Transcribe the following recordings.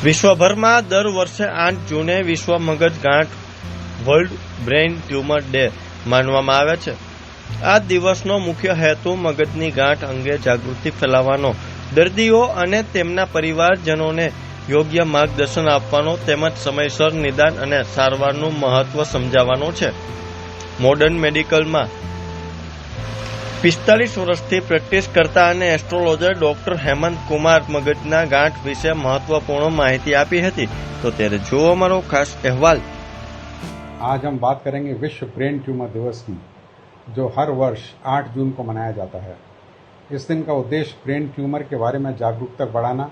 વિશ્વભરમાં દર વર્ષે 8 જૂને વિશ્વ મગજ ગાંઠ વર્લ્ડ બ્રેઇન ટ્યુમર ડે માનવામાં આવે છે. આ દિવસનો મુખ્ય હેતુ મગજની ગાંઠ અંગે જાગૃતિ ફેલાવવાનો, દર્દીઓ અને તેમના પરિવારજનોને યોગ્ય માર્ગદર્શન આપવાનો તેમજ સમયસર નિદાન અને સારવારનું મહત્વ સમજાવવાનો છે. મોડર્ન મેડિકલમાં 45 વર્ષથી પ્રેક્ટિસ કરતા અને એસ્ટ્રોલોજર ડોક્ટર હેમંત કુમાર મગજના ગાંઠ વિશે મહત્વપૂર્ણ માહિતી આપી હતી. તો ત્યારે જુઓ અમારો ખાસ અહેવાલ. आज हम बात करेंगे विश्व ब्रेन ट्यूमर दिवस की, जो हर वर्ष 8 जून को मनाया जाता है. इस दिन का उद्देश्य ब्रेन ट्यूमर के बारे में जागरूकता बढ़ाना,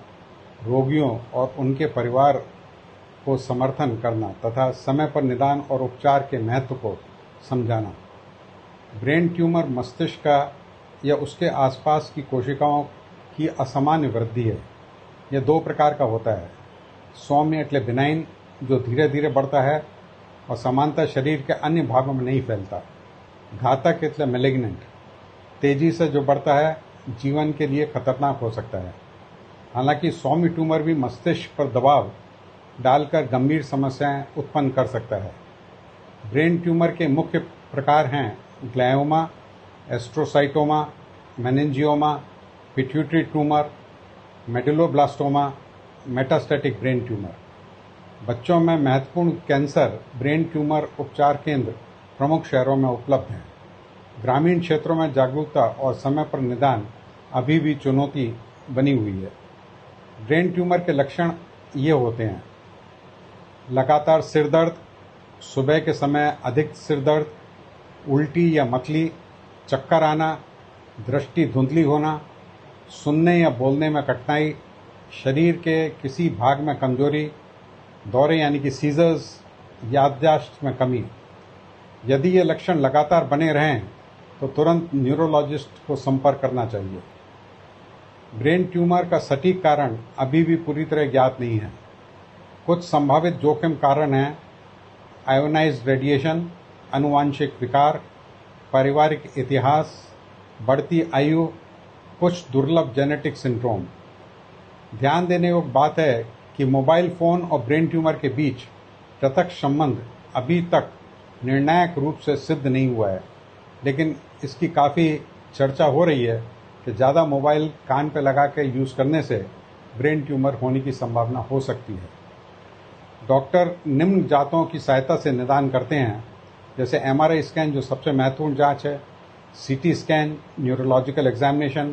रोगियों और उनके परिवार को समर्थन करना तथा समय पर निदान और उपचार के महत्व को समझाना. ब्रेन ट्यूमर मस्तिष्क का या उसके आसपास की कोशिकाओं की असामान्य वृद्धि है. यह 2 प्रकार का होता है. सौम्य एटले बिनाइन, जो धीरे धीरे बढ़ता है और समानता शरीर के अन्य भागों में नहीं फैलता. घातक एटले मैलिग्नेंट, तेजी से जो बढ़ता है, जीवन के लिए खतरनाक हो सकता है. हालांकि सौम्य ट्यूमर भी मस्तिष्क पर दबाव डालकर गंभीर समस्याएं उत्पन्न कर सकता है. ब्रेन ट्यूमर के मुख्य प्रकार हैं glioma, astrocytoma, meningioma, pituitary tumour, medulloblastoma, metastatic brain tumour. बच्चों में महत्वपूर्ण कैंसर ब्रेन ट्यूमर उपचार केंद्र प्रमुख शहरों में उपलब्ध हैं. ग्रामीण क्षेत्रों में जागरूकता और समय पर निदान अभी भी चुनौती बनी हुई है. ब्रेन ट्यूमर के लक्षण ये होते हैं: लगातार सिर दर्द, सुबह के समय अधिक सिर दर्द, उल्टी या मतली, चक्कर आना, दृष्टि धुंधली होना, सुनने या बोलने में कठिनाई, शरीर के किसी भाग में कमजोरी, दौरे यानी कि सीजर्स, याददाश्त में कमी. यदि ये लक्षण लगातार बने रहें तो तुरंत न्यूरोलॉजिस्ट को संपर्क करना चाहिए. ब्रेन ट्यूमर का सटीक कारण अभी भी पूरी तरह ज्ञात नहीं है. कुछ संभावित जोखिम कारण हैं: आयोनाइज्ड रेडिएशन, आनुवांशिक विकार, पारिवारिक इतिहास, बढ़ती आयु, कुछ दुर्लभ जेनेटिक सिंड्रोम. ध्यान देने योग्य बात है कि मोबाइल फोन और ब्रेन ट्यूमर के बीच प्रत्यक्ष संबंध अभी तक निर्णायक रूप से सिद्ध नहीं हुआ है, लेकिन इसकी काफ़ी चर्चा हो रही है कि ज़्यादा मोबाइल कान पे लगा के यूज़ करने से ब्रेन ट्यूमर होने की संभावना हो सकती है. डॉक्टर निम्न जांचों की सहायता से निदान करते हैं, जैसे एमआरआई स्कैन, जो सबसे महत्वपूर्ण जांच है, CT scan, neurological examination,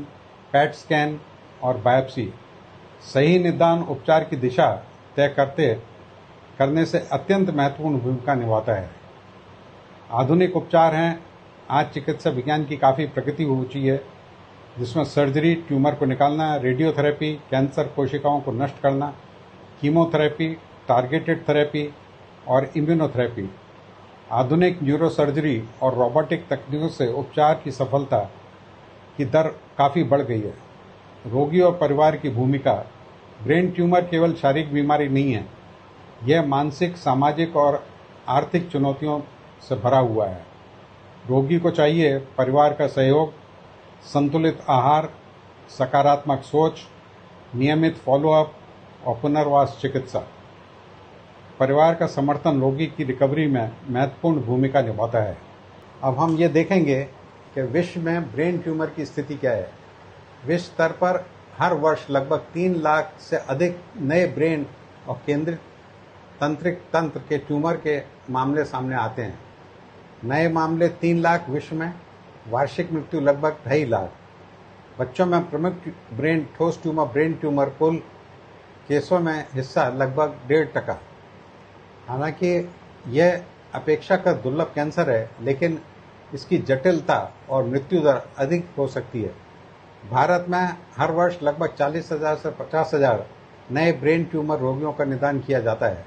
PET scan और बायोप्सी. सही निदान उपचार की दिशा तय करने से अत्यंत महत्वपूर्ण भूमिका निभाता है. आधुनिक उपचार हैं. आज चिकित्सा विज्ञान की काफ़ी प्रगति हो चुकी है, जिसमें सर्जरी, ट्यूमर को निकालना, रेडियोथेरेपी, कैंसर कोशिकाओं को नष्ट करना, कीमोथेरेपी, टारगेटेड थेरेपी और इम्यूनोथेरेपी. आधुनिक न्यूरोसर्जरी और रोबोटिक तकनीकों से उपचार की सफलता की दर काफ़ी बढ़ गई है. रोगी और परिवार की भूमिका. ब्रेन ट्यूमर केवल शारीरिक बीमारी नहीं है, यह मानसिक, सामाजिक और आर्थिक चुनौतियों से भरा हुआ है. रोगी को चाहिए परिवार का सहयोग, संतुलित आहार, सकारात्मक सोच, नियमित फॉलोअप और पुनर्वास चिकित्सा. परिवार का समर्थन रोगी की रिकवरी में महत्वपूर्ण भूमिका निभाता है. अब हम ये देखेंगे कि विश्व में ब्रेन ट्यूमर की स्थिति क्या है. विश्व स्तर पर हर वर्ष लगभग 3 लाख से अधिक नए ब्रेन और केंद्रित तंत्रिक तंत्र के ट्यूमर के मामले सामने आते हैं. नए मामले 3 लाख विश्व में, वार्षिक मृत्यु लगभग 2.5 लाख. बच्चों में प्रमुख ठोस ट्यूमर ब्रेन ट्यूमर कुल केसों में हिस्सा लगभग 1.5%. हालांकि यह अपेक्षाकृत दुर्लभ कैंसर है, लेकिन इसकी जटिलता और मृत्यु दर अधिक हो सकती है. भारत में हर वर्ष लगभग 40,000 से 50,000 नए ब्रेन ट्यूमर रोगियों का निदान किया जाता है.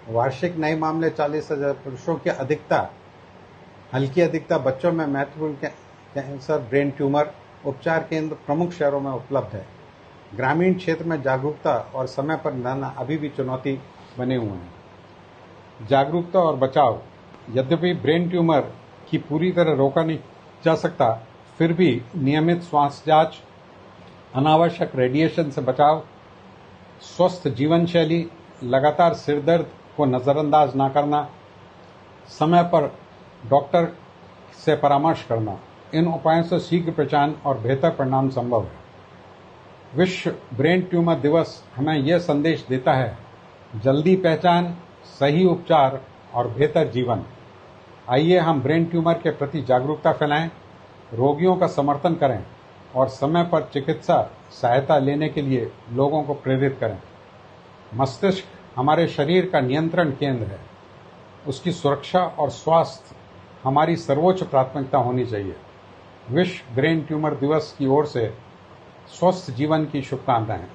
वार्षिक नए मामले 40,000. पुरुषों की हल्की अधिकता बच्चों में महत्वपूर्ण कैंसर ब्रेन ट्यूमर उपचार केंद्र प्रमुख शहरों में उपलब्ध है. ग्रामीण क्षेत्र में जागरूकता और समय पर निदान अभी भी चुनौती बने हुए हैं. जागरूकता और बचाव. यद्यपि ब्रेन ट्यूमर की पूरी तरह रोका नहीं जा सकता, फिर भी नियमित श्वास जांच, अनावश्यक रेडिएशन से बचाव, स्वस्थ जीवन शैली, लगातार सिर दर्द को नज़रअंदाज ना करना, समय पर डॉक्टर से परामर्श करना, इन उपायों से शीघ्र पहचान और बेहतर परिणाम संभव है। विश्व ब्रेन ट्यूमर दिवस हमें यह संदेश देता है, जल्दी पहचान, सही उपचार और बेहतर जीवन। आइए हम ब्रेन ट्यूमर के प्रति जागरूकता फैलाएं, रोगियों का समर्थन करें और समय पर चिकित्सा सहायता लेने के लिए लोगों को प्रेरित करें। मस्तिष्क हमारे शरीर का नियंत्रण केंद्र है। उसकी सुरक्षा और स्वास्थ्य हमारी सर्वोच्च प्राथमिकता होनी चाहिए। विश्व ब्रेन ट्यूमर दिवस की ओर से स्वस्थ जीवन की शुभकामनाएं।